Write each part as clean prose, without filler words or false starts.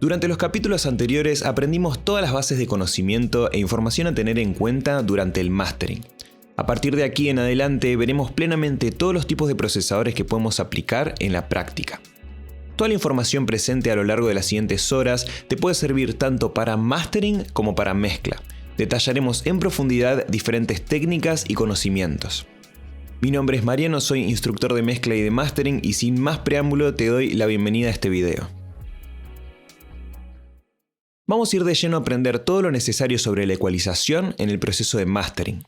Durante los capítulos anteriores aprendimos todas las bases de conocimiento e información a tener en cuenta durante el mastering. A partir de aquí en adelante veremos plenamente todos los tipos de procesadores que podemos aplicar en la práctica. Toda la información presente a lo largo de las siguientes horas te puede servir tanto para mastering como para mezcla. Detallaremos en profundidad diferentes técnicas y conocimientos. Mi nombre es Mariano, soy instructor de mezcla y de mastering y sin más preámbulo te doy la bienvenida a este video. Vamos a ir de lleno a aprender todo lo necesario sobre la ecualización en el proceso de mastering.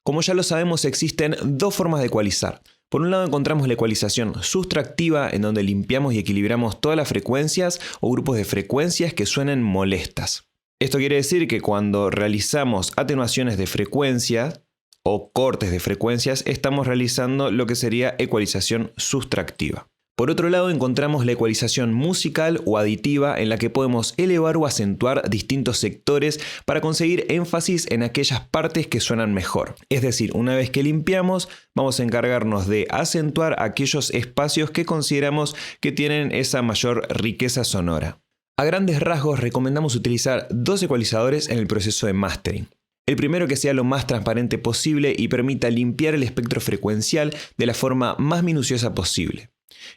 Como ya lo sabemos, existen dos formas de ecualizar. Por un lado encontramos la ecualización sustractiva, en donde limpiamos y equilibramos todas las frecuencias o grupos de frecuencias que suenen molestas. Esto quiere decir que cuando realizamos atenuaciones de frecuencia o cortes de frecuencias, estamos realizando lo que sería ecualización sustractiva. Por otro lado, encontramos la ecualización musical o aditiva, en la que podemos elevar o acentuar distintos sectores para conseguir énfasis en aquellas partes que suenan mejor. Es decir, una vez que limpiamos, vamos a encargarnos de acentuar aquellos espacios que consideramos que tienen esa mayor riqueza sonora. A grandes rasgos, recomendamos utilizar dos ecualizadores en el proceso de mastering. El primero, que sea lo más transparente posible y permita limpiar el espectro frecuencial de la forma más minuciosa posible.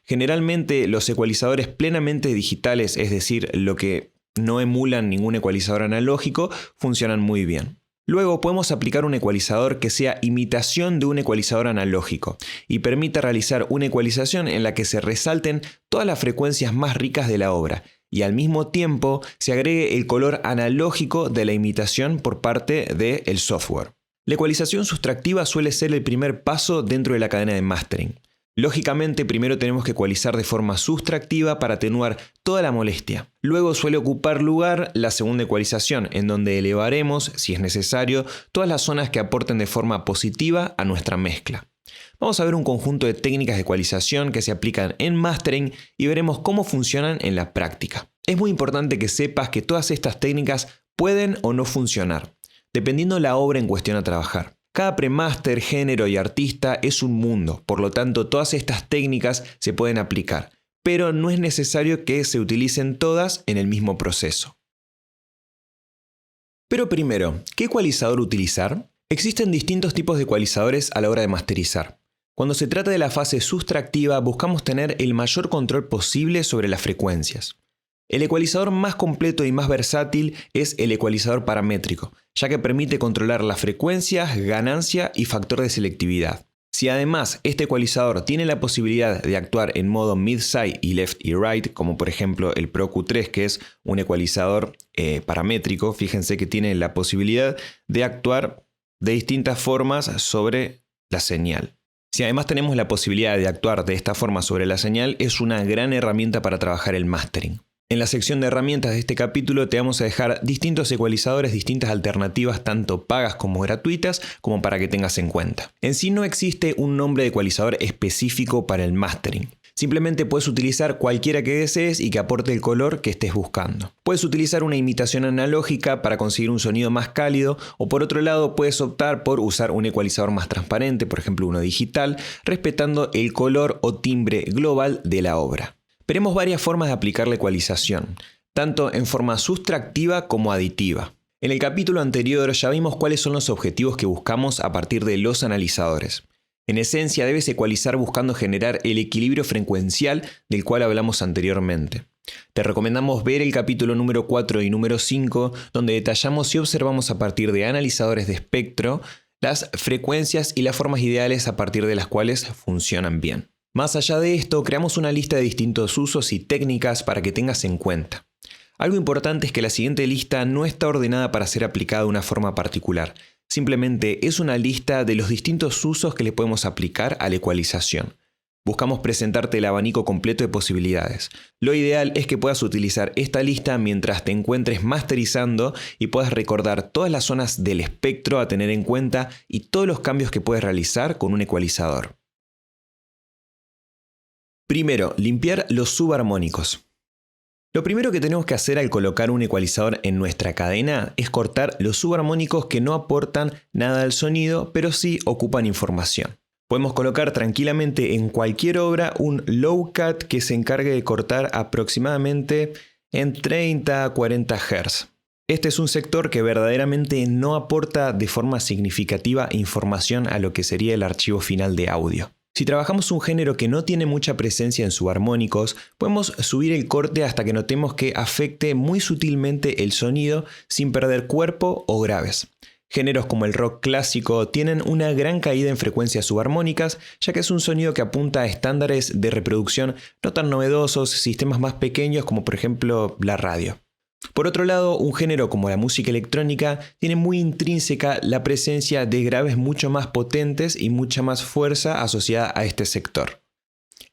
Generalmente los ecualizadores plenamente digitales, es decir, lo que no emulan ningún ecualizador analógico, funcionan muy bien. Luego podemos aplicar un ecualizador que sea imitación de un ecualizador analógico y permita realizar una ecualización en la que se resalten todas las frecuencias más ricas de la obra y al mismo tiempo se agregue el color analógico de la imitación por parte del software. La ecualización sustractiva suele ser el primer paso dentro de la cadena de mastering. Lógicamente, primero tenemos que ecualizar de forma sustractiva para atenuar toda la molestia. Luego suele ocupar lugar la segunda ecualización, en donde elevaremos, si es necesario, todas las zonas que aporten de forma positiva a nuestra mezcla. Vamos a ver un conjunto de técnicas de ecualización que se aplican en mastering y veremos cómo funcionan en la práctica. Es muy importante que sepas que todas estas técnicas pueden o no funcionar, dependiendo la obra en cuestión a trabajar. Cada premaster, género y artista es un mundo, por lo tanto todas estas técnicas se pueden aplicar, pero no es necesario que se utilicen todas en el mismo proceso. Pero primero, ¿qué ecualizador utilizar? Existen distintos tipos de ecualizadores a la hora de masterizar. Cuando se trata de la fase sustractiva, buscamos tener el mayor control posible sobre las frecuencias. El ecualizador más completo y más versátil es el ecualizador paramétrico, ya que permite controlar las frecuencias, ganancia y factor de selectividad. Si además este ecualizador tiene la posibilidad de actuar en modo mid-side y left y right, como por ejemplo el Pro Q3, que es un ecualizador paramétrico, fíjense que tiene la posibilidad de actuar de distintas formas sobre la señal. Si además tenemos la posibilidad de actuar de esta forma sobre la señal, es una gran herramienta para trabajar el mastering. En la sección de herramientas de este capítulo te vamos a dejar distintos ecualizadores, distintas alternativas tanto pagas como gratuitas, como para que tengas en cuenta. En sí no existe un nombre de ecualizador específico para el mastering. Simplemente puedes utilizar cualquiera que desees y que aporte el color que estés buscando. Puedes utilizar una imitación analógica para conseguir un sonido más cálido, o por otro lado puedes optar por usar un ecualizador más transparente, por ejemplo uno digital, respetando el color o timbre global de la obra. Veremos varias formas de aplicar la ecualización, tanto en forma sustractiva como aditiva. En el capítulo anterior ya vimos cuáles son los objetivos que buscamos a partir de los analizadores. En esencia, debes ecualizar buscando generar el equilibrio frecuencial del cual hablamos anteriormente. Te recomendamos ver el capítulo número 4 y número 5, donde detallamos y observamos a partir de analizadores de espectro las frecuencias y las formas ideales a partir de las cuales funcionan bien. Más allá de esto, creamos una lista de distintos usos y técnicas para que tengas en cuenta. Algo importante es que la siguiente lista no está ordenada para ser aplicada de una forma particular. Simplemente es una lista de los distintos usos que le podemos aplicar a la ecualización. Buscamos presentarte el abanico completo de posibilidades. Lo ideal es que puedas utilizar esta lista mientras te encuentres masterizando y puedas recordar todas las zonas del espectro a tener en cuenta y todos los cambios que puedes realizar con un ecualizador. Primero, limpiar los subarmónicos. Lo primero que tenemos que hacer al colocar un ecualizador en nuestra cadena es cortar los subarmónicos que no aportan nada al sonido, pero sí ocupan información. Podemos colocar tranquilamente en cualquier obra un low cut que se encargue de cortar aproximadamente en 30 a 40 Hz. Este es un sector que verdaderamente no aporta de forma significativa información a lo que sería el archivo final de audio. Si trabajamos un género que no tiene mucha presencia en subarmónicos, podemos subir el corte hasta que notemos que afecte muy sutilmente el sonido sin perder cuerpo o graves. Géneros como el rock clásico tienen una gran caída en frecuencias subarmónicas, ya que es un sonido que apunta a estándares de reproducción no tan novedosos, sistemas más pequeños como por ejemplo la radio. Por otro lado, un género como la música electrónica tiene muy intrínseca la presencia de graves mucho más potentes y mucha más fuerza asociada a este sector.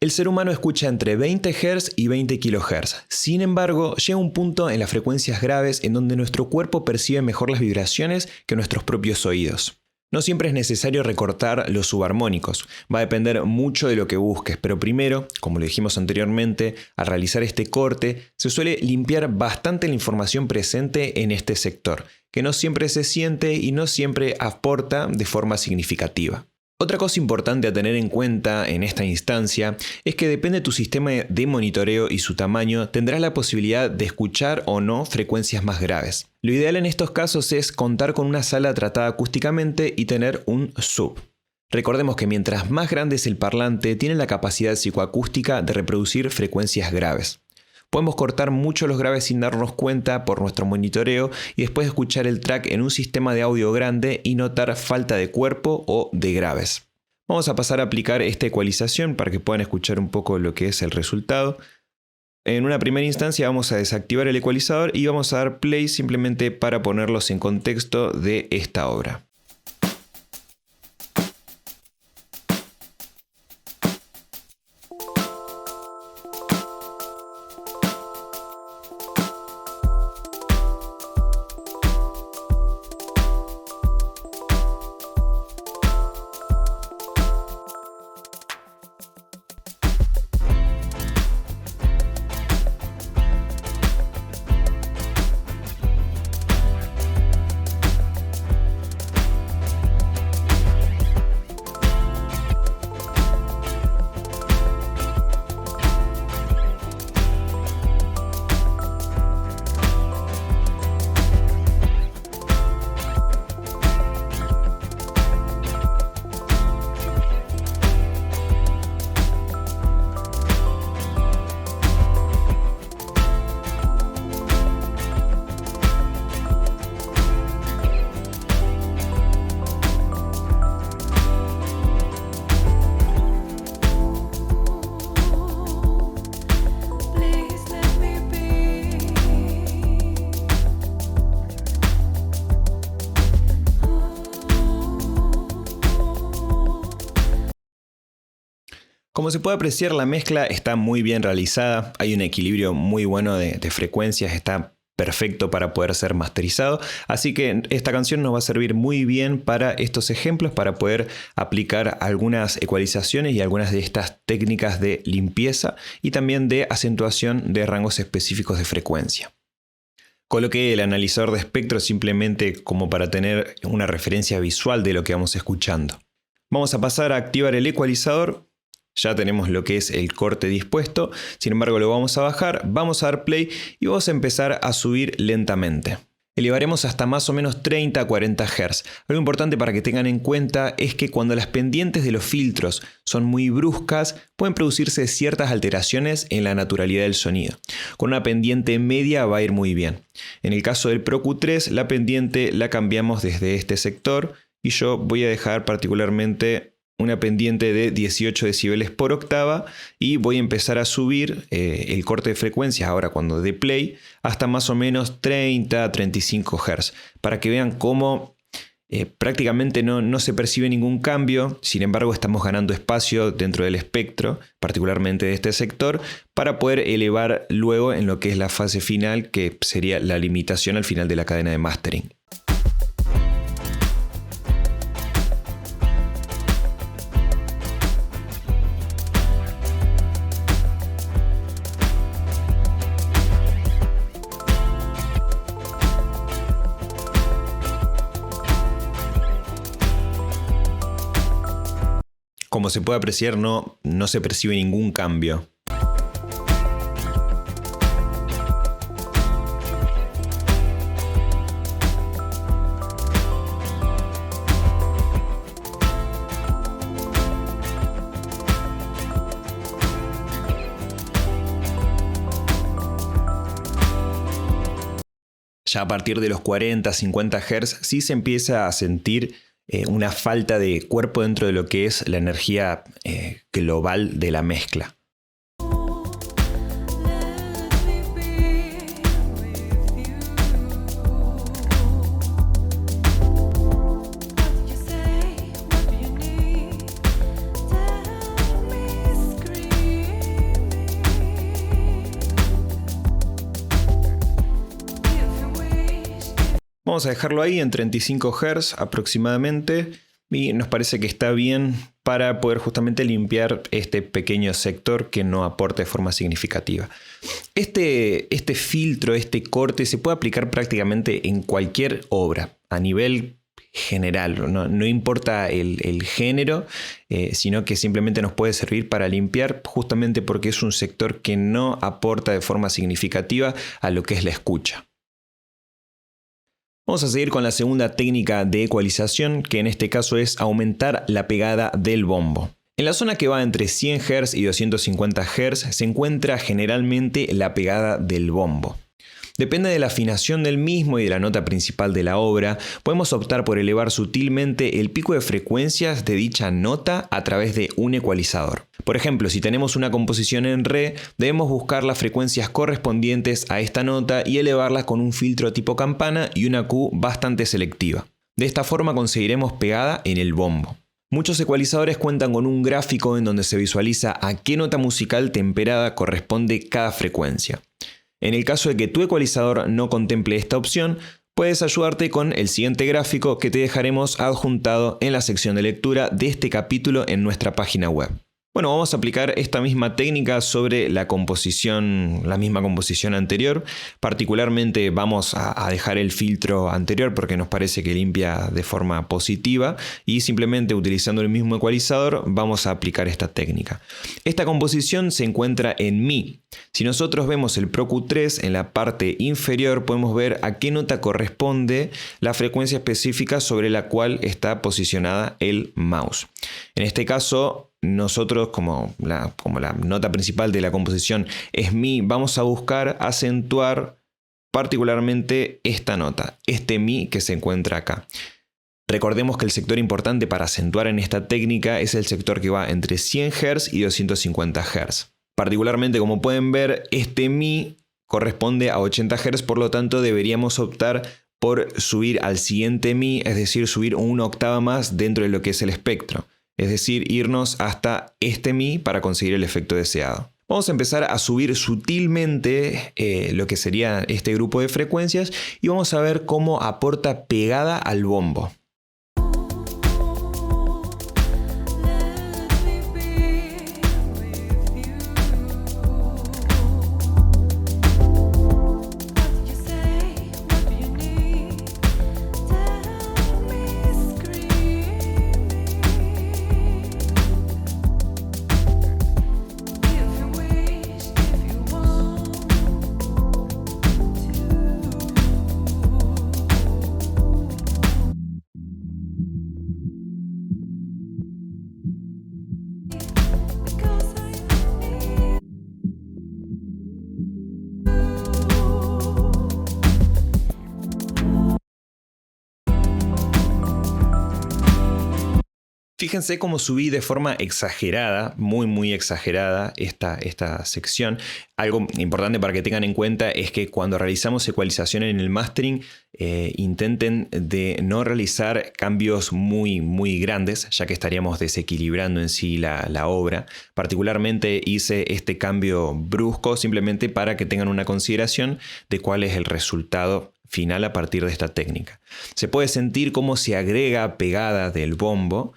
El ser humano escucha entre 20 Hz y 20 kHz. Sin embargo, llega un punto en las frecuencias graves en donde nuestro cuerpo percibe mejor las vibraciones que nuestros propios oídos. No siempre es necesario recortar los subarmónicos, va a depender mucho de lo que busques, pero primero, como lo dijimos anteriormente, al realizar este corte, se suele limpiar bastante la información presente en este sector, que no siempre se siente y no siempre aporta de forma significativa. Otra cosa importante a tener en cuenta en esta instancia es que depende de tu sistema de monitoreo y su tamaño, tendrás la posibilidad de escuchar o no frecuencias más graves. Lo ideal en estos casos es contar con una sala tratada acústicamente y tener un sub. Recordemos que mientras más grande es el parlante, tiene la capacidad psicoacústica de reproducir frecuencias graves. Podemos cortar mucho los graves sin darnos cuenta por nuestro monitoreo y después escuchar el track en un sistema de audio grande y notar falta de cuerpo o de graves. Vamos a pasar a aplicar esta ecualización para que puedan escuchar un poco lo que es el resultado. En una primera instancia vamos a desactivar el ecualizador y vamos a dar play simplemente para ponerlos en contexto de esta obra. Como se puede apreciar, la mezcla está muy bien realizada, hay un equilibrio muy bueno de frecuencias, está perfecto para poder ser masterizado, así que esta canción nos va a servir muy bien para estos ejemplos, para poder aplicar algunas ecualizaciones y algunas de estas técnicas de limpieza y también de acentuación de rangos específicos de frecuencia. Coloqué el analizador de espectro simplemente como para tener una referencia visual de lo que vamos escuchando. Vamos a pasar a activar el ecualizador. Ya tenemos lo que es el corte dispuesto, sin embargo lo vamos a bajar, vamos a dar play y vamos a empezar a subir lentamente. Elevaremos hasta más o menos 30 a 40 Hz. Algo importante para que tengan en cuenta es que cuando las pendientes de los filtros son muy bruscas, pueden producirse ciertas alteraciones en la naturalidad del sonido. Con una pendiente media va a ir muy bien. En el caso del Pro Q3, la pendiente la cambiamos desde este sector y yo voy a dejar particularmente una pendiente de 18 decibeles por octava y voy a empezar a subir el corte de frecuencias ahora cuando dé play hasta más o menos 30 a 35 Hz para que vean cómo prácticamente no se percibe ningún cambio. Sin embargo, estamos ganando espacio dentro del espectro, particularmente de este sector, para poder elevar luego en lo que es la fase final, que sería la limitación al final de la cadena de mastering. Como se puede apreciar, no se percibe ningún cambio. Ya a partir de los 40, 50 Hz sí se empieza a sentir una falta de cuerpo dentro de lo que es la energía global de la mezcla. Vamos a dejarlo ahí en 35 Hz aproximadamente y nos parece que está bien para poder justamente limpiar este pequeño sector que no aporta de forma significativa. Este filtro, este corte se puede aplicar prácticamente en cualquier obra a nivel general, no importa el género, sino que simplemente nos puede servir para limpiar justamente porque es un sector que no aporta de forma significativa a lo que es la escucha. Vamos a seguir con la segunda técnica de ecualización, que en este caso es aumentar la pegada del bombo. En la zona que va entre 100 Hz y 250 Hz se encuentra generalmente la pegada del bombo. Depende de la afinación del mismo y de la nota principal de la obra, podemos optar por elevar sutilmente el pico de frecuencias de dicha nota a través de un ecualizador. Por ejemplo, si tenemos una composición en re, debemos buscar las frecuencias correspondientes a esta nota y elevarlas con un filtro tipo campana y una Q bastante selectiva. De esta forma conseguiremos pegada en el bombo. Muchos ecualizadores cuentan con un gráfico en donde se visualiza a qué nota musical temperada corresponde cada frecuencia. En el caso de que tu ecualizador no contemple esta opción, puedes ayudarte con el siguiente gráfico que te dejaremos adjuntado en la sección de lectura de este capítulo en nuestra página web. Bueno, vamos a aplicar esta misma técnica sobre la misma composición anterior. Particularmente vamos a dejar el filtro anterior porque nos parece que limpia de forma positiva y simplemente utilizando el mismo ecualizador vamos a aplicar esta técnica. Esta composición se encuentra en Mi. Si nosotros vemos el Pro Q3 en la parte inferior podemos ver a qué nota corresponde la frecuencia específica sobre la cual está posicionada el mouse. En este caso, nosotros como la nota principal de la composición es Mi, vamos a buscar acentuar particularmente esta nota, este Mi que se encuentra acá. Recordemos que el sector importante para acentuar en esta técnica es el sector que va entre 100 Hz y 250 Hz. Particularmente, como pueden ver, este Mi corresponde a 80 Hz, por lo tanto deberíamos optar por subir al siguiente Mi, es decir, subir una octava más dentro de lo que es el espectro. Es decir, irnos hasta este Mi para conseguir el efecto deseado. Vamos a empezar a subir sutilmente lo que sería este grupo de frecuencias y vamos a ver cómo aporta pegada al bombo. Fíjense cómo subí de forma exagerada, muy exagerada esta sección. Algo importante para que tengan en cuenta es que cuando realizamos ecualización en el mastering, intenten de no realizar cambios muy grandes, ya que estaríamos desequilibrando en sí la obra. Particularmente hice este cambio brusco simplemente para que tengan una consideración de cuál es el resultado final a partir de esta técnica. Se puede sentir cómo se agrega pegada del bombo.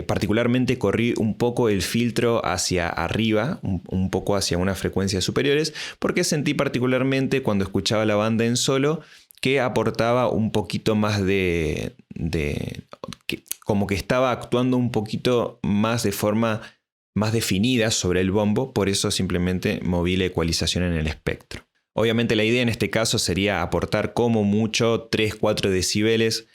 Particularmente corrí un poco el filtro hacia arriba, un poco hacia unas frecuencias superiores, porque sentí particularmente cuando escuchaba la banda en solo que aportaba un poquito más como que estaba actuando un poquito más de forma más definida sobre el bombo, por eso simplemente moví la ecualización en el espectro. Obviamente la idea en este caso sería aportar como mucho 3-4 decibeles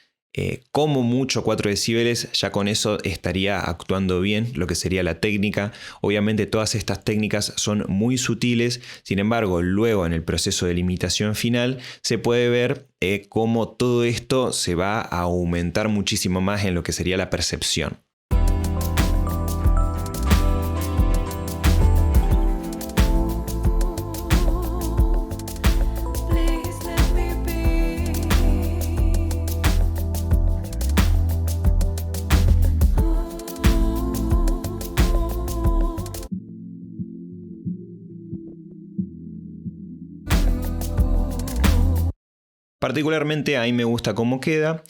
como mucho 4 decibeles, ya con eso estaría actuando bien lo que sería la técnica. Obviamente todas estas técnicas son muy sutiles, sin embargo luego en el proceso de limitación final se puede ver cómo todo esto se va a aumentar muchísimo más en lo que sería la percepción. Particularmente a mí me gusta cómo queda,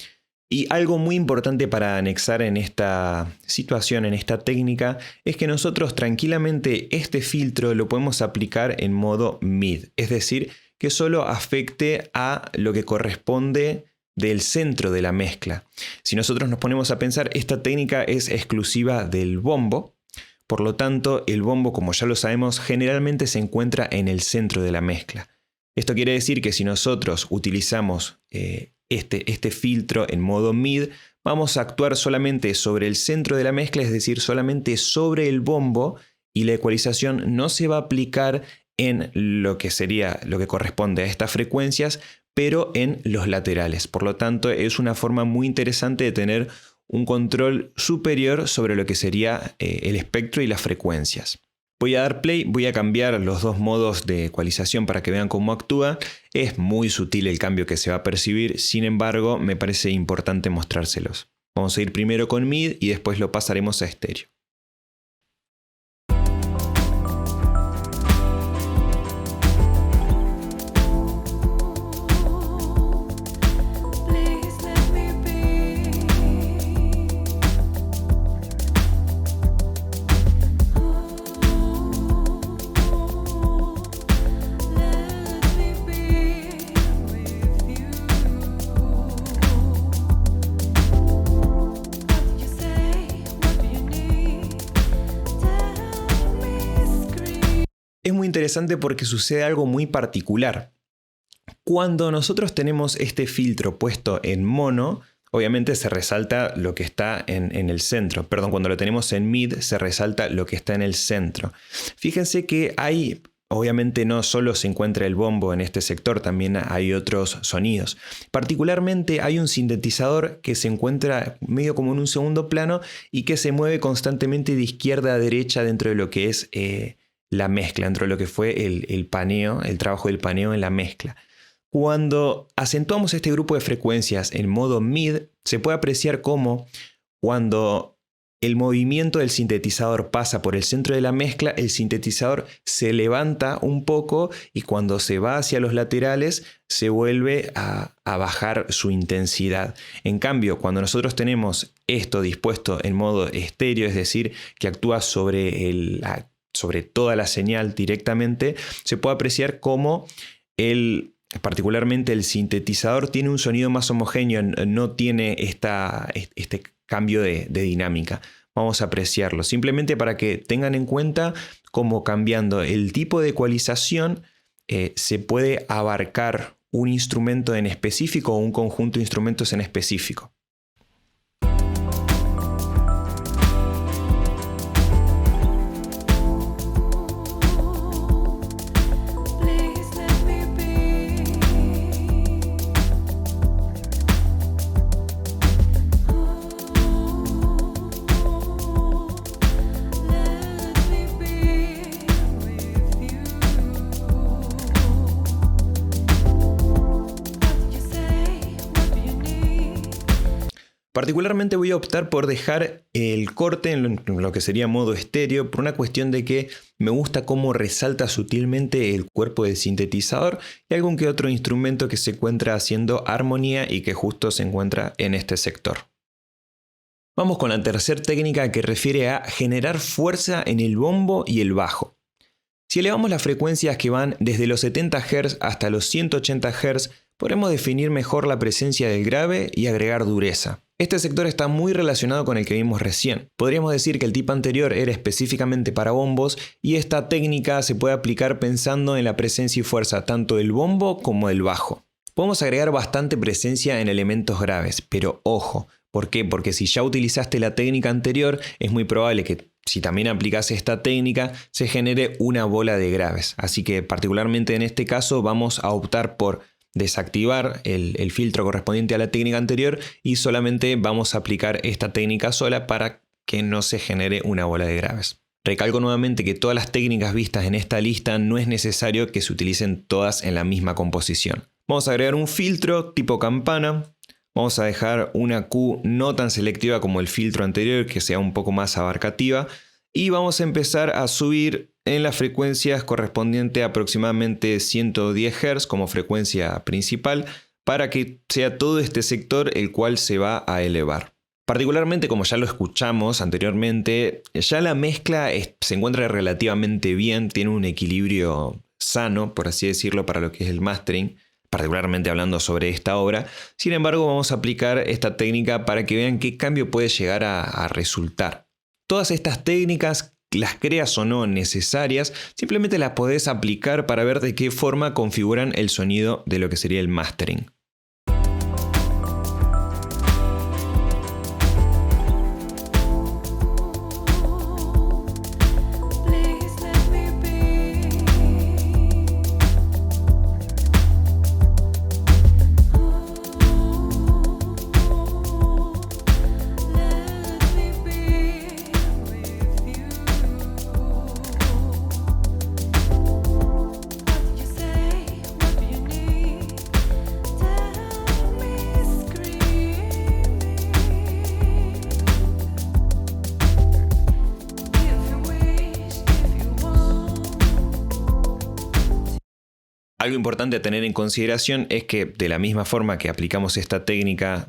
y algo muy importante para anexar en esta situación, en esta técnica, es que nosotros tranquilamente este filtro lo podemos aplicar en modo mid, es decir, que solo afecte a lo que corresponde del centro de la mezcla. Si nosotros nos ponemos a pensar, esta técnica es exclusiva del bombo, por lo tanto el bombo, como ya lo sabemos, generalmente se encuentra en el centro de la mezcla. Esto quiere decir que si nosotros utilizamos este filtro en modo mid, vamos a actuar solamente sobre el centro de la mezcla, es decir, solamente sobre el bombo, y la ecualización no se va a aplicar en lo que sería lo que corresponde a estas frecuencias, pero en los laterales. Por lo tanto, es una forma muy interesante de tener un control superior sobre lo que sería el espectro y las frecuencias. Voy a dar play, voy a cambiar los dos modos de ecualización para que vean cómo actúa. Es muy sutil el cambio que se va a percibir, sin embargo me parece importante mostrárselos. Vamos a ir primero con mid y después lo pasaremos a estéreo. Es muy interesante porque sucede algo muy particular. Cuando nosotros tenemos este filtro puesto en mono, obviamente se resalta lo que está en el centro. Perdón, cuando lo tenemos en mid se resalta lo que está en el centro. Fíjense que hay, obviamente no solo se encuentra el bombo en este sector, también hay otros sonidos. Particularmente hay un sintetizador que se encuentra medio como en un segundo plano y que se mueve constantemente de izquierda a derecha dentro de lo que es la mezcla, dentro de lo que fue el paneo, el trabajo del paneo en la mezcla. Cuando acentuamos este grupo de frecuencias en modo mid, se puede apreciar cómo cuando el movimiento del sintetizador pasa por el centro de la mezcla, el sintetizador se levanta un poco y cuando se va hacia los laterales se vuelve a bajar su intensidad. En cambio, cuando nosotros tenemos esto dispuesto en modo estéreo, es decir, que actúa sobre toda la señal directamente, se puede apreciar cómo particularmente el sintetizador tiene un sonido más homogéneo, no tiene este cambio de dinámica. Vamos a apreciarlo, simplemente para que tengan en cuenta cómo cambiando el tipo de ecualización se puede abarcar un instrumento en específico o un conjunto de instrumentos en específico. Particularmente voy a optar por dejar el corte en lo que sería modo estéreo por una cuestión de que me gusta cómo resalta sutilmente el cuerpo del sintetizador y algún que otro instrumento que se encuentra haciendo armonía y que justo se encuentra en este sector. Vamos con la tercera técnica que refiere a generar fuerza en el bombo y el bajo. Si elevamos las frecuencias que van desde los 70 Hz hasta los 180 Hz, podremos definir mejor la presencia del grave y agregar dureza. Este sector está muy relacionado con el que vimos recién. Podríamos decir que el tipo anterior era específicamente para bombos y esta técnica se puede aplicar pensando en la presencia y fuerza tanto del bombo como del bajo. Podemos agregar bastante presencia en elementos graves, pero ojo, ¿por qué? Porque si ya utilizaste la técnica anterior, es muy probable que si también aplicas esta técnica, se genere una bola de graves. Así que particularmente en este caso vamos a optar por desactivar el filtro correspondiente a la técnica anterior y solamente vamos a aplicar esta técnica sola para que no se genere una bola de graves. Recalco nuevamente que todas las técnicas vistas en esta lista no es necesario que se utilicen todas en la misma composición. Vamos a agregar un filtro tipo campana. Vamos a dejar una Q no tan selectiva como el filtro anterior, que sea un poco más abarcativa. Y vamos a empezar a subir en las frecuencias correspondientes a aproximadamente 110 Hz como frecuencia principal para que sea todo este sector el cual se va a elevar. Particularmente, como ya lo escuchamos anteriormente, ya la mezcla se encuentra relativamente bien, tiene un equilibrio sano, por así decirlo, para lo que es el mastering, particularmente hablando sobre esta obra. Sin embargo, vamos a aplicar esta técnica para que vean qué cambio puede llegar a resultar. Todas estas técnicas, las creas o no necesarias, simplemente las podés aplicar para ver de qué forma configuran el sonido de lo que sería el mastering. Algo importante a tener en consideración es que de la misma forma que aplicamos esta técnica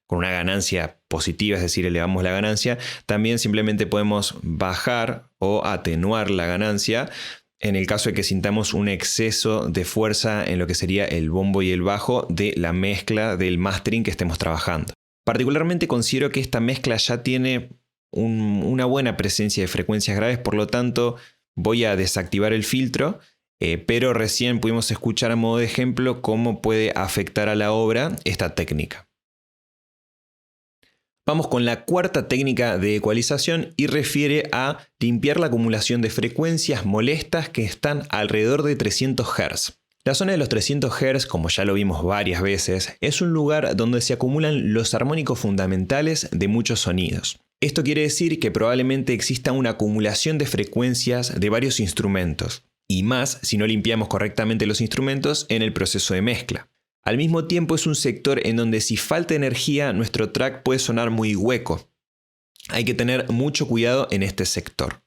con una ganancia positiva, es decir, elevamos la ganancia, también simplemente podemos bajar o atenuar la ganancia en el caso de que sintamos un exceso de fuerza en lo que sería el bombo y el bajo de la mezcla del mastering que estemos trabajando. Particularmente considero que esta mezcla ya tiene una buena presencia de frecuencias graves, por lo tanto voy a desactivar el filtro. Pero recién pudimos escuchar a modo de ejemplo cómo puede afectar a la obra esta técnica. Vamos con la cuarta técnica de ecualización y refiere a limpiar la acumulación de frecuencias molestas que están alrededor de 300 Hz. La zona de los 300 Hz, como ya lo vimos varias veces, es un lugar donde se acumulan los armónicos fundamentales de muchos sonidos. Esto quiere decir que probablemente exista una acumulación de frecuencias de varios instrumentos. Y más si no limpiamos correctamente los instrumentos en el proceso de mezcla. Al mismo tiempo es un sector en donde si falta energía nuestro track puede sonar muy hueco. Hay que tener mucho cuidado en este sector.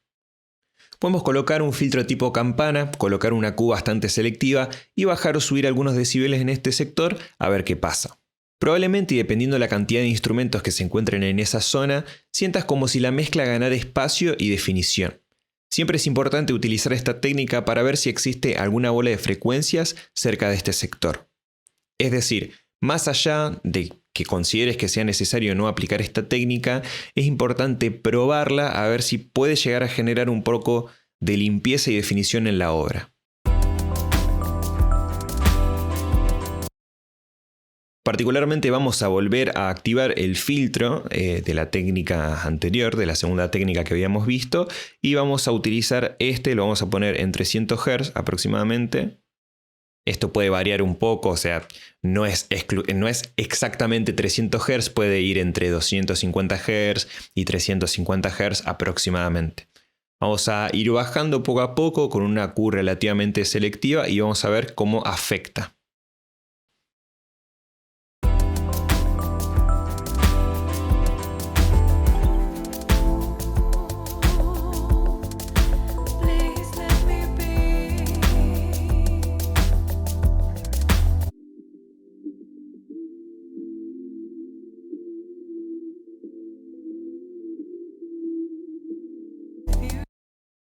Podemos colocar un filtro tipo campana, colocar una Q bastante selectiva y bajar o subir algunos decibeles en este sector a ver qué pasa. Probablemente, y dependiendo de la cantidad de instrumentos que se encuentren en esa zona, sientas como si la mezcla ganara espacio y definición. Siempre es importante utilizar esta técnica para ver si existe alguna bola de frecuencias cerca de este sector. Es decir, más allá de que consideres que sea necesario no aplicar esta técnica, es importante probarla a ver si puede llegar a generar un poco de limpieza y definición en la obra. Particularmente vamos a volver a activar el filtro de la técnica anterior, de la segunda técnica que habíamos visto, y vamos a utilizar lo vamos a poner en 300 Hz aproximadamente. Esto puede variar un poco, o sea, no es exactamente 300 Hz, puede ir entre 250 Hz y 350 Hz aproximadamente. Vamos a ir bajando poco a poco con una Q relativamente selectiva y vamos a ver cómo afecta.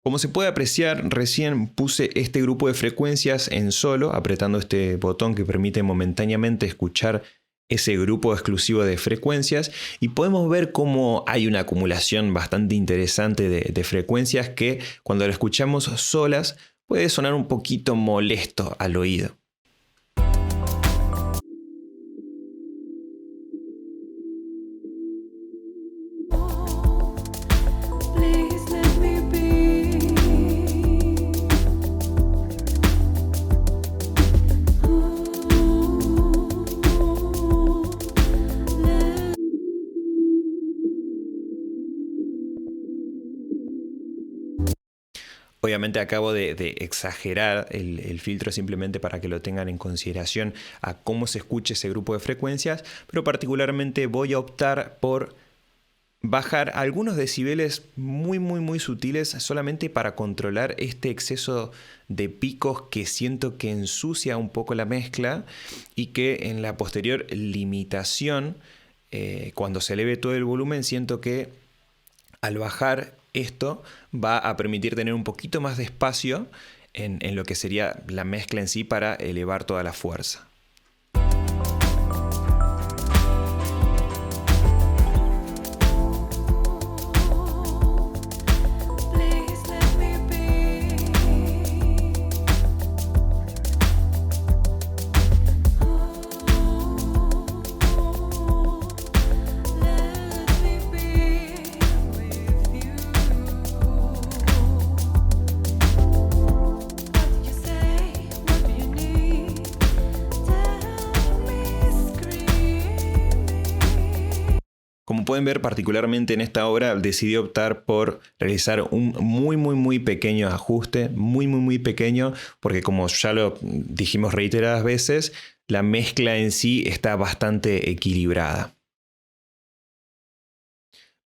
Como se puede apreciar, recién puse este grupo de frecuencias en solo, apretando este botón que permite momentáneamente escuchar ese grupo exclusivo de frecuencias, y podemos ver cómo hay una acumulación bastante interesante de frecuencias que cuando lo escuchamos solas puede sonar un poquito molesto al oído. Obviamente acabo de exagerar el filtro simplemente para que lo tengan en consideración a cómo se escuche ese grupo de frecuencias, pero particularmente voy a optar por bajar algunos decibeles muy sutiles solamente para controlar este exceso de picos que siento que ensucia un poco la mezcla y que en la posterior limitación, cuando se eleve todo el volumen, siento que al bajar esto va a permitir tener un poquito más de espacio en lo que sería la mezcla en sí para elevar toda la fuerza. Como pueden ver, particularmente en esta obra decidí optar por realizar un muy pequeño ajuste, muy pequeño, porque como ya lo dijimos reiteradas veces, la mezcla en sí está bastante equilibrada.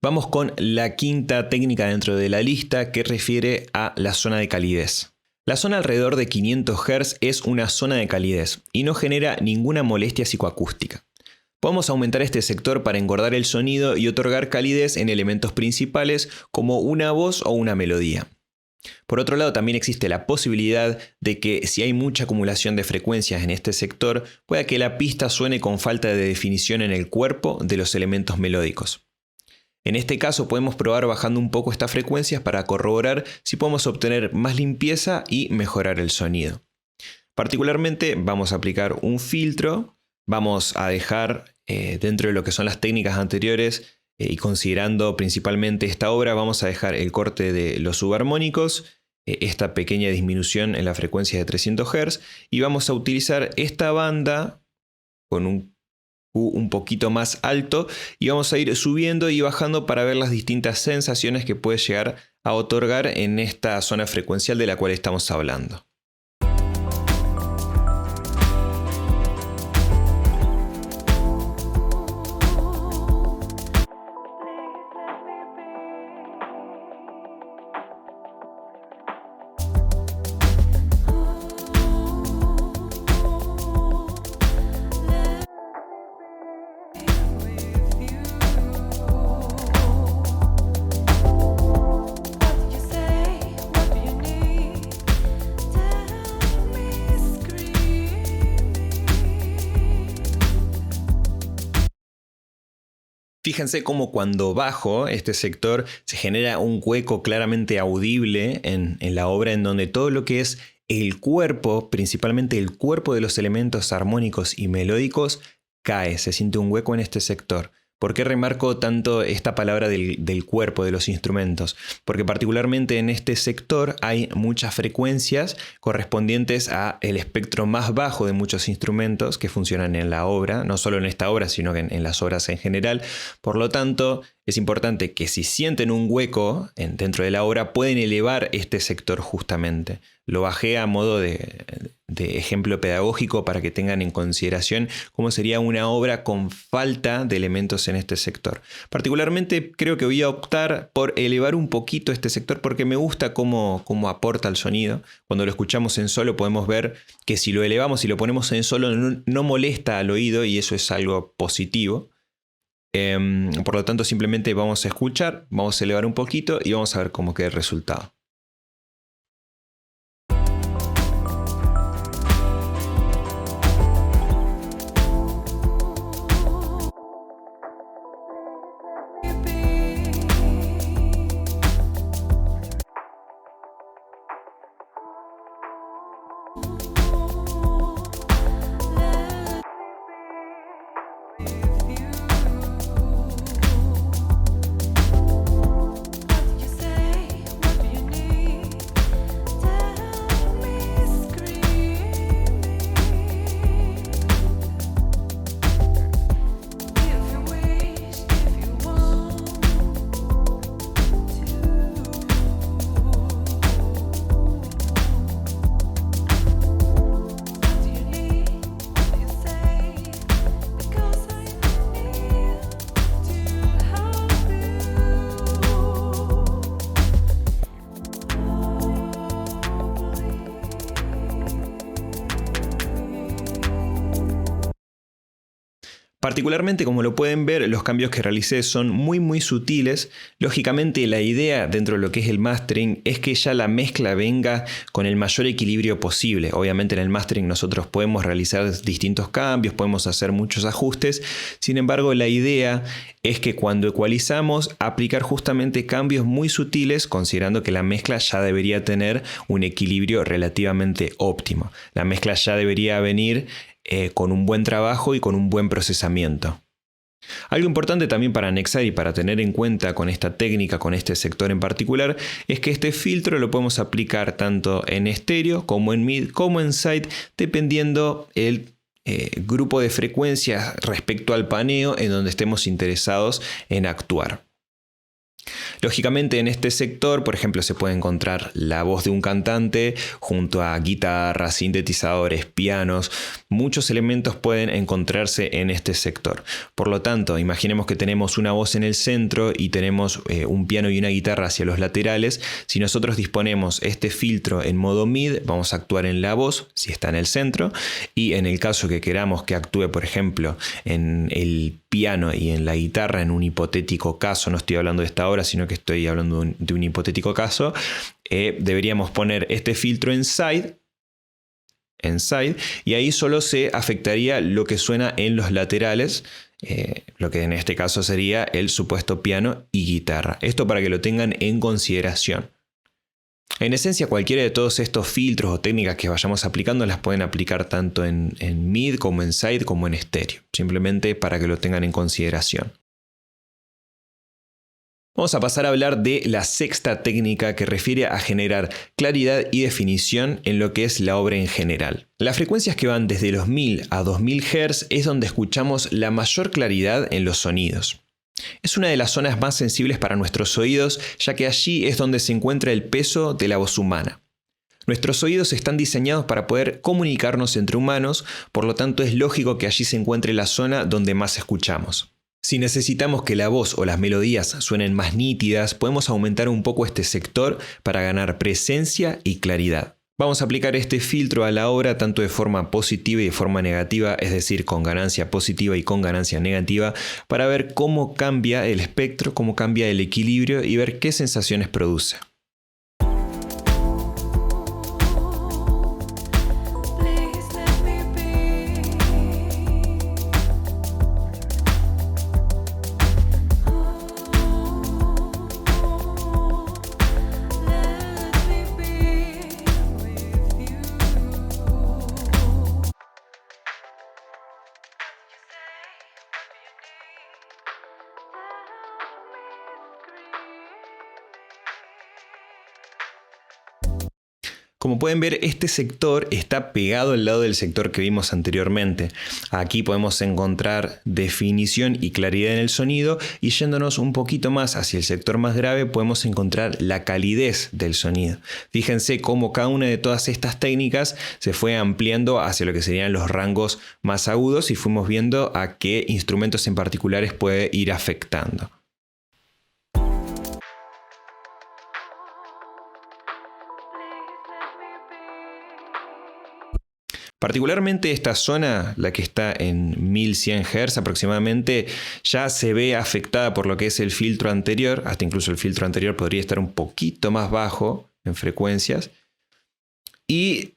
Vamos con la quinta técnica dentro de la lista, que refiere a la zona de calidez. La zona alrededor de 500 Hz es una zona de calidez y no genera ninguna molestia psicoacústica. Podemos aumentar este sector para engordar el sonido y otorgar calidez en elementos principales como una voz o una melodía. Por otro lado, también existe la posibilidad de que si hay mucha acumulación de frecuencias en este sector, pueda que la pista suene con falta de definición en el cuerpo de los elementos melódicos. En este caso podemos probar bajando un poco estas frecuencias para corroborar si podemos obtener más limpieza y mejorar el sonido. Particularmente vamos a aplicar un filtro. Vamos a dejar dentro de lo que son las técnicas anteriores y considerando principalmente esta obra, vamos a dejar el corte de los subarmónicos, esta pequeña disminución en la frecuencia de 300 Hz y vamos a utilizar esta banda con un Q un poquito más alto y vamos a ir subiendo y bajando para ver las distintas sensaciones que puede llegar a otorgar en esta zona frecuencial de la cual estamos hablando. Fíjense cómo cuando bajo este sector se genera un hueco claramente audible en la obra, en donde todo lo que es el cuerpo, principalmente el cuerpo de los elementos armónicos y melódicos, cae, se siente un hueco en este sector. ¿Por qué remarco tanto esta palabra del cuerpo de los instrumentos? Porque particularmente en este sector hay muchas frecuencias correspondientes al espectro más bajo de muchos instrumentos que funcionan en la obra, no solo en esta obra, sino que en las obras en general. Por lo tanto, es importante que si sienten un hueco dentro de la obra, pueden elevar este sector justamente. Lo bajé a modo de ejemplo pedagógico para que tengan en consideración cómo sería una obra con falta de elementos en este sector. Particularmente creo que voy a optar por elevar un poquito este sector porque me gusta cómo aporta el sonido. Cuando lo escuchamos en solo podemos ver que si lo elevamos y lo ponemos en solo no molesta al oído y eso es algo positivo. Por lo tanto simplemente vamos a escuchar, vamos a elevar un poquito y vamos a ver cómo queda el resultado. Particularmente, como lo pueden ver, los cambios que realicé son muy sutiles. Lógicamente, la idea dentro de lo que es el mastering es que ya la mezcla venga con el mayor equilibrio posible. Obviamente en el mastering nosotros podemos realizar distintos cambios, podemos hacer muchos ajustes. Sin embargo, la idea es que cuando ecualizamos, aplicar justamente cambios muy sutiles, considerando que la mezcla ya debería tener un equilibrio relativamente óptimo. La mezcla ya debería venir con un buen trabajo y con un buen procesamiento. Algo importante también para anexar y para tener en cuenta con esta técnica, con este sector en particular, es que este filtro lo podemos aplicar tanto en estéreo como en mid como en side, dependiendo el grupo de frecuencias respecto al paneo en donde estemos interesados en actuar. Lógicamente en este sector, por ejemplo, se puede encontrar la voz de un cantante junto a guitarras, sintetizadores, pianos. Muchos elementos pueden encontrarse en este sector. Por lo tanto, imaginemos que tenemos una voz en el centro y tenemos un piano y una guitarra hacia los laterales. Si nosotros disponemos este filtro en modo mid, vamos a actuar en la voz, si está en el centro, y en el caso que queramos que actúe, por ejemplo, en el piano y en la guitarra, en un hipotético caso, no estoy hablando de esta hora, sino que estoy hablando de un hipotético caso, deberíamos poner este filtro en side, y ahí solo se afectaría lo que suena en los laterales, lo que en este caso sería el supuesto piano y guitarra. Esto para que lo tengan en consideración. En esencia, cualquiera de todos estos filtros o técnicas que vayamos aplicando las pueden aplicar tanto en mid como en side como en estéreo, simplemente para que lo tengan en consideración. Vamos a pasar a hablar de la sexta técnica, que refiere a generar claridad y definición en lo que es la obra en general. Las frecuencias que van desde los 1000 a 2000 Hz es donde escuchamos la mayor claridad en los sonidos. Es una de las zonas más sensibles para nuestros oídos, ya que allí es donde se encuentra el peso de la voz humana. Nuestros oídos están diseñados para poder comunicarnos entre humanos, por lo tanto es lógico que allí se encuentre la zona donde más escuchamos. Si necesitamos que la voz o las melodías suenen más nítidas, podemos aumentar un poco este sector para ganar presencia y claridad. Vamos a aplicar este filtro a la obra tanto de forma positiva y de forma negativa, es decir, con ganancia positiva y con ganancia negativa, para ver cómo cambia el espectro, cómo cambia el equilibrio y ver qué sensaciones produce. Como pueden ver, este sector está pegado al lado del sector que vimos anteriormente. Aquí podemos encontrar definición y claridad en el sonido, y yéndonos un poquito más hacia el sector más grave podemos encontrar la calidez del sonido. Fíjense cómo cada una de todas estas técnicas se fue ampliando hacia lo que serían los rangos más agudos y fuimos viendo a qué instrumentos en particulares puede ir afectando. Particularmente esta zona, la que está en 1100 Hz aproximadamente, ya se ve afectada por lo que es el filtro anterior. Hasta incluso el filtro anterior podría estar un poquito más bajo en frecuencias. Y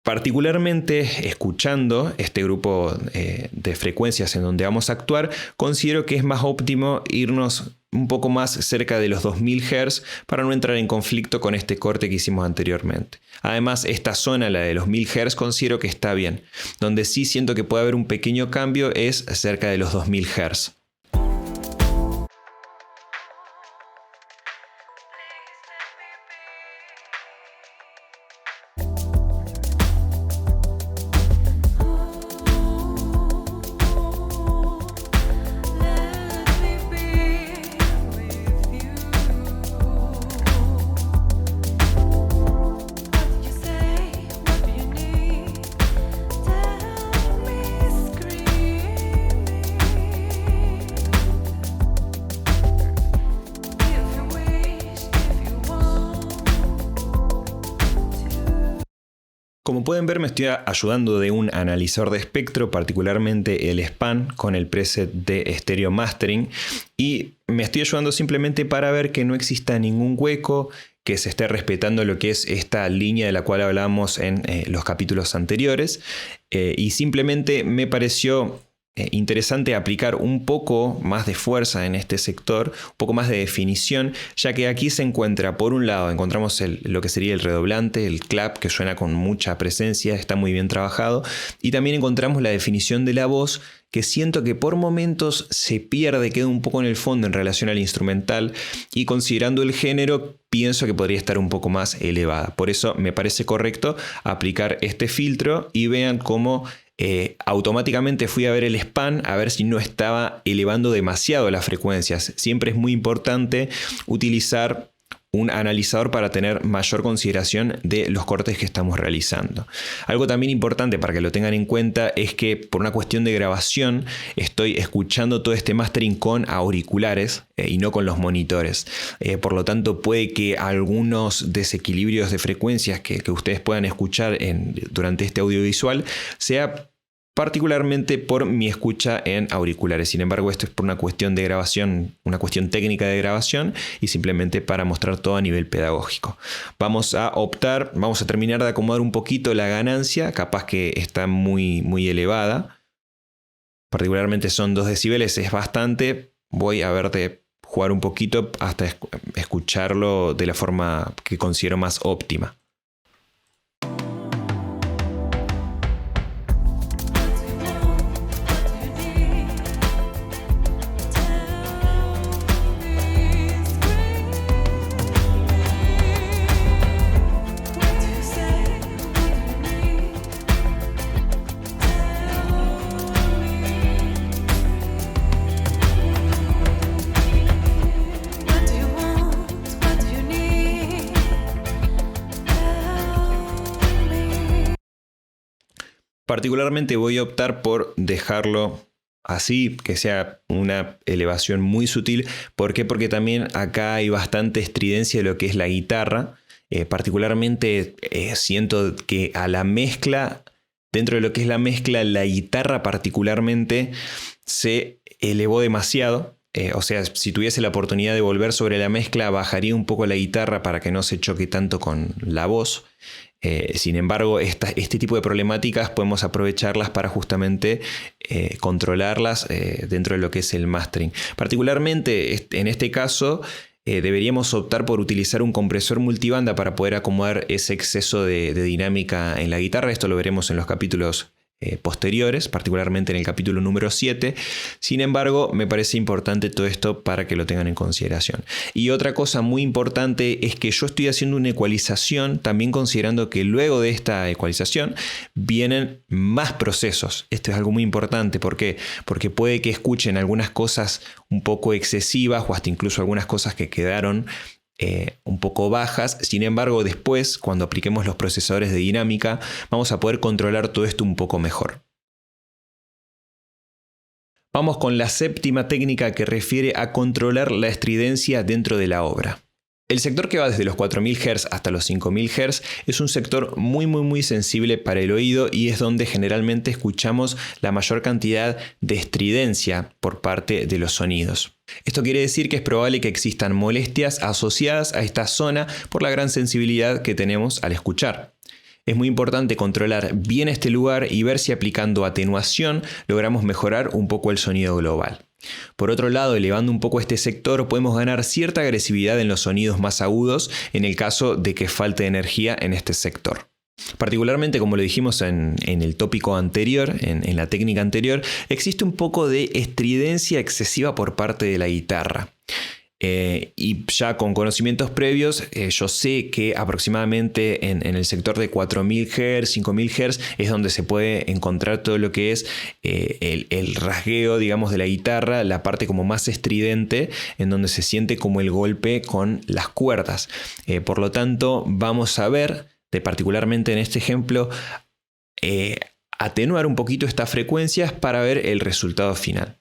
particularmente escuchando este grupo de frecuencias en donde vamos a actuar, considero que es más óptimo irnos un poco más cerca de los 2000 Hz para no entrar en conflicto con este corte que hicimos anteriormente. Además, esta zona, la de los 1000 Hz, considero que está bien. Donde sí siento que puede haber un pequeño cambio es cerca de los 2000 Hz. Como pueden ver, me estoy ayudando de un analizador de espectro, particularmente el SPAN, con el preset de Stereo Mastering, y me estoy ayudando simplemente para ver que no exista ningún hueco, que se esté respetando lo que es esta línea de la cual hablamos en los capítulos anteriores, y simplemente me pareció interesante aplicar un poco más de fuerza en este sector, un poco más de definición, ya que aquí se encuentra, por un lado, encontramos lo que sería el redoblante, el clap, que suena con mucha presencia, está muy bien trabajado, y también encontramos la definición de la voz, que siento que por momentos se pierde, queda un poco en el fondo en relación al instrumental, y considerando el género, pienso que podría estar un poco más elevada. Por eso me parece correcto aplicar este filtro y vean cómo automáticamente fui a ver el SPAN a ver si no estaba elevando demasiado las frecuencias. Siempre es muy importante utilizar un analizador para tener mayor consideración de los cortes que estamos realizando. Algo también importante para que lo tengan en cuenta es que por una cuestión de grabación estoy escuchando todo este mastering con auriculares y no con los monitores. Por lo tanto, puede que algunos desequilibrios de frecuencias que ustedes puedan escuchar durante este audiovisual sea particularmente por mi escucha en auriculares. Sin embargo, esto es por una cuestión de grabación, una cuestión técnica de grabación y simplemente para mostrar todo a nivel pedagógico. Vamos a terminar de acomodar un poquito la ganancia, capaz que está muy, muy elevada. Particularmente son 2 decibeles, es bastante. Voy a ver de jugar un poquito hasta escucharlo de la forma que considero más óptima. Particularmente voy a optar por dejarlo así, que sea una elevación muy sutil. ¿Por qué? Porque también acá hay bastante estridencia de lo que es la guitarra. Particularmente siento que a la mezcla, dentro de lo que es la mezcla, la guitarra particularmente se elevó demasiado. O sea, si tuviese la oportunidad de volver sobre la mezcla, bajaría un poco la guitarra para que no se choque tanto con la voz. Sin embargo, este tipo de problemáticas podemos aprovecharlas para justamente controlarlas dentro de lo que es el mastering. Particularmente en este caso deberíamos optar por utilizar un compresor multibanda para poder acomodar ese exceso de dinámica en la guitarra. Esto lo veremos en los capítulos posteriores, particularmente en el capítulo número 7. Sin embargo, me parece importante todo esto para que lo tengan en consideración. Y otra cosa muy importante es que yo estoy haciendo una ecualización, también considerando que luego de esta ecualización vienen más procesos. Esto es algo muy importante. ¿Por qué? Porque puede que escuchen algunas cosas un poco excesivas o hasta incluso algunas cosas que quedaron un poco bajas. Sin embargo, después, cuando apliquemos los procesadores de dinámica, vamos a poder controlar todo esto un poco mejor. Vamos con la séptima técnica, que refiere a controlar la estridencia dentro de la obra. El sector que va desde los 4000 Hz hasta los 5000 Hz es un sector muy sensible para el oído y es donde generalmente escuchamos la mayor cantidad de estridencia por parte de los sonidos. Esto quiere decir que es probable que existan molestias asociadas a esta zona por la gran sensibilidad que tenemos al escuchar. Es muy importante controlar bien este lugar y ver si aplicando atenuación logramos mejorar un poco el sonido global. Por otro lado, elevando un poco este sector, podemos ganar cierta agresividad en los sonidos más agudos en el caso de que falte energía en este sector. Particularmente, como lo dijimos en el tópico anterior, en la técnica anterior, existe un poco de estridencia excesiva por parte de la guitarra. Y ya con conocimientos previos, yo sé que aproximadamente en el sector de 4000 Hz, 5000 Hz es donde se puede encontrar todo lo que es el rasgueo, digamos, de la guitarra, la parte como más estridente, en donde se siente como el golpe con las cuerdas. Por lo tanto, vamos a ver, particularmente en este ejemplo, atenuar un poquito estas frecuencias para ver el resultado final.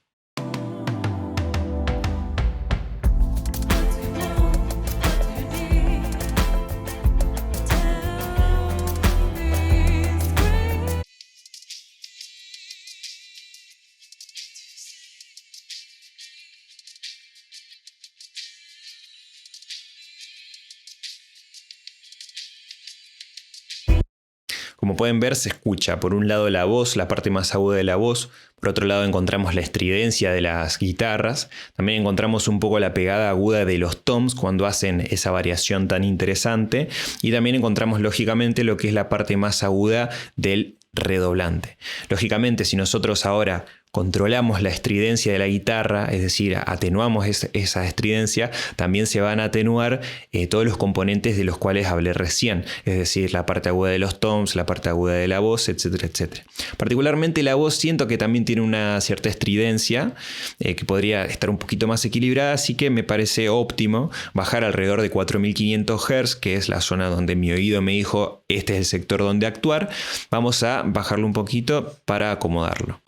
Como pueden ver, se escucha por un lado la voz, la parte más aguda de la voz, por otro lado encontramos la estridencia de las guitarras, también encontramos un poco la pegada aguda de los toms cuando hacen esa variación tan interesante, y también encontramos lógicamente lo que es la parte más aguda del redoblante. Lógicamente, si nosotros ahora controlamos la estridencia de la guitarra, es decir, atenuamos esa estridencia, también se van a atenuar todos los componentes de los cuales hablé recién, es decir, la parte aguda de los toms, la parte aguda de la voz, etcétera, etcétera. Particularmente la voz siento que también tiene una cierta estridencia que podría estar un poquito más equilibrada, así que me parece óptimo bajar alrededor de 4500 Hz, que es la zona donde mi oído me dijo este es el sector donde actuar. Vamos a bajarlo un poquito para acomodarlo.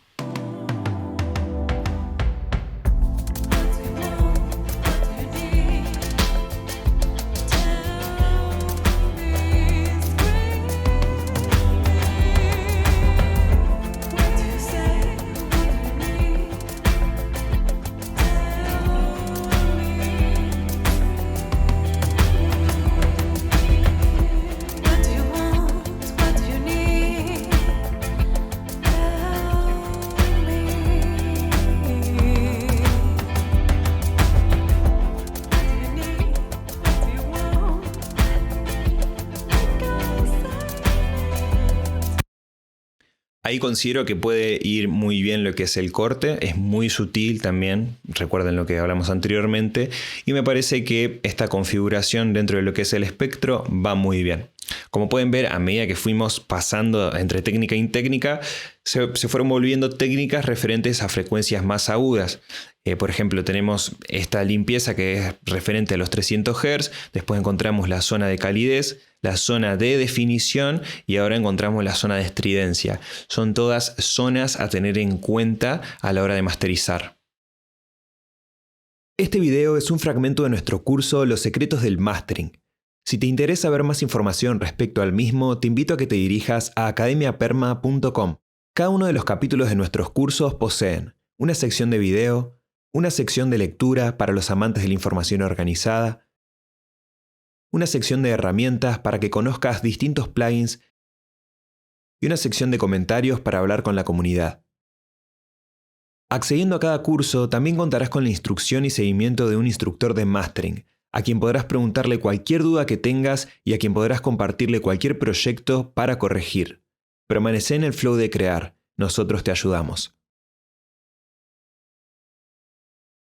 Ahí considero que puede ir muy bien lo que es el corte, es muy sutil también, recuerden lo que hablamos anteriormente, y me parece que esta configuración dentro de lo que es el espectro va muy bien. Como pueden ver, a medida que fuimos pasando entre técnica y técnica, se fueron volviendo técnicas referentes a frecuencias más agudas. Por ejemplo, tenemos esta limpieza que es referente a los 300 Hz, después encontramos la zona de calidez, la zona de definición y ahora encontramos la zona de estridencia. Son todas zonas a tener en cuenta a la hora de masterizar. Este video es un fragmento de nuestro curso Los secretos del mastering. Si te interesa ver más información respecto al mismo, te invito a que te dirijas a academiaperma.com. Cada uno de los capítulos de nuestros cursos poseen una sección de video, una sección de lectura para los amantes de la información organizada, una sección de herramientas para que conozcas distintos plugins y una sección de comentarios para hablar con la comunidad. Accediendo a cada curso, también contarás con la instrucción y seguimiento de un instructor de mastering, a quien podrás preguntarle cualquier duda que tengas y a quien podrás compartirle cualquier proyecto para corregir. Permanece en el flow de crear, nosotros te ayudamos.